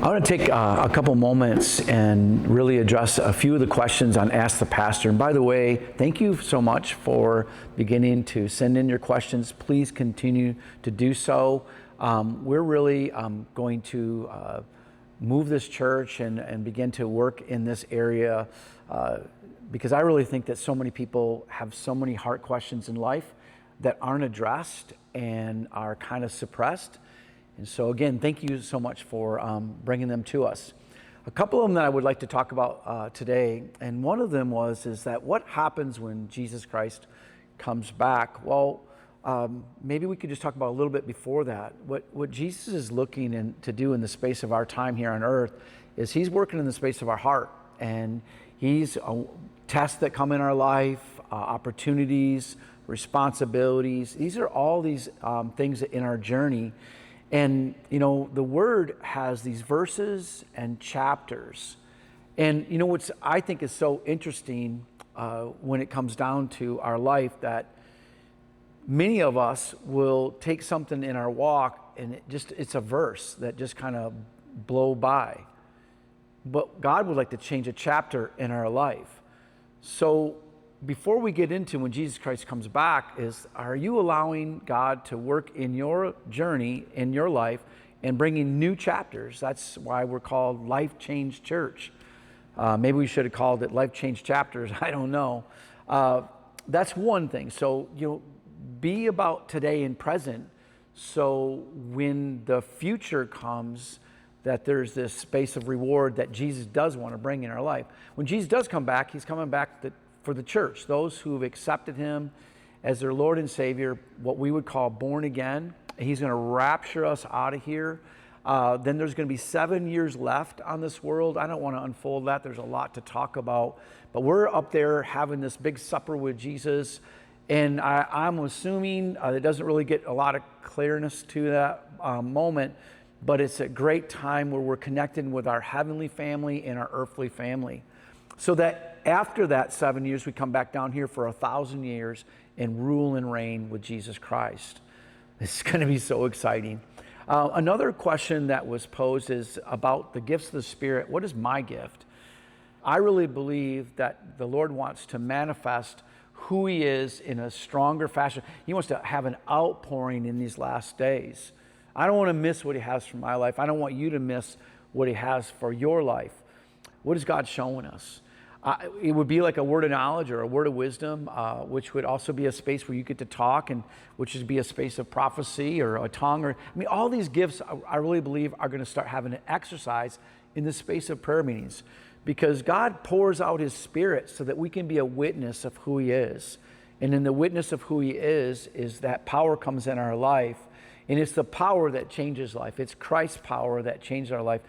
I want to take a couple moments and really address a few of the questions on Ask the Pastor. And by the way, thank you so much for beginning to send in your questions. Please continue to do so. We're really going to move this church and begin to work in this area because I really think that so many people have so many heart questions in life that aren't addressed and are kind of suppressed. And so again, thank you so much for bringing them to us. A couple of them that I would like to talk about today, and one of them is that what happens when Jesus Christ comes back? Well, maybe we could just talk about a little bit before that. What Jesus is looking to do in the space of our time here on earth is he's working in the space of our heart, and he's tests that come in our life, opportunities, responsibilities. These are all these things in our journey. And, you know, the Word has these verses and chapters. And, you know, what's I think is so interesting when it comes down to our life, that many of us will take something in our walk and it's a verse that just kind of blow by. But God would like to change a chapter in our life. So before we get into when Jesus Christ comes back, are you allowing God to work in your journey, in your life, and bringing new chapters? That's why we're called Life Change Church. Maybe we should have called it Life Change Chapters. I don't know. That's one thing. So, you know, be about today and present. So when the future comes, that there's this space of reward that Jesus does want to bring in our life. When Jesus does come back, he's coming back for the church, those who've accepted him as their Lord and Savior, what we would call born again. He's going to rapture us out of here. Then there's going to be 7 years left on this world. I don't want to unfold that. There's a lot to talk about. But we're up there having this big supper with Jesus. And I'm assuming it doesn't really get a lot of clearness to that moment, but it's a great time where we're connected with our heavenly family and our earthly family. So that after that 7 years, we come back down here for 1,000 years and rule and reign with Jesus Christ. It's going to be so exciting. Another question that was posed is about the gifts of the Spirit. What is my gift? I really believe that the Lord wants to manifest who he is in a stronger fashion. He wants to have an outpouring in these last days. I don't want to miss what he has for my life. I don't want you to miss what he has for your life. What is God showing us? It would be like a word of knowledge or a word of wisdom, which would also be a space where you get to talk, and which would be a space of prophecy or a tongue. All these gifts, I really believe, are going to start having an exercise in the space of prayer meetings, because God pours out his Spirit so that we can be a witness of who he is. And in the witness of who he is that power comes in our life. And it's the power that changes life. It's Christ's power that changes our life.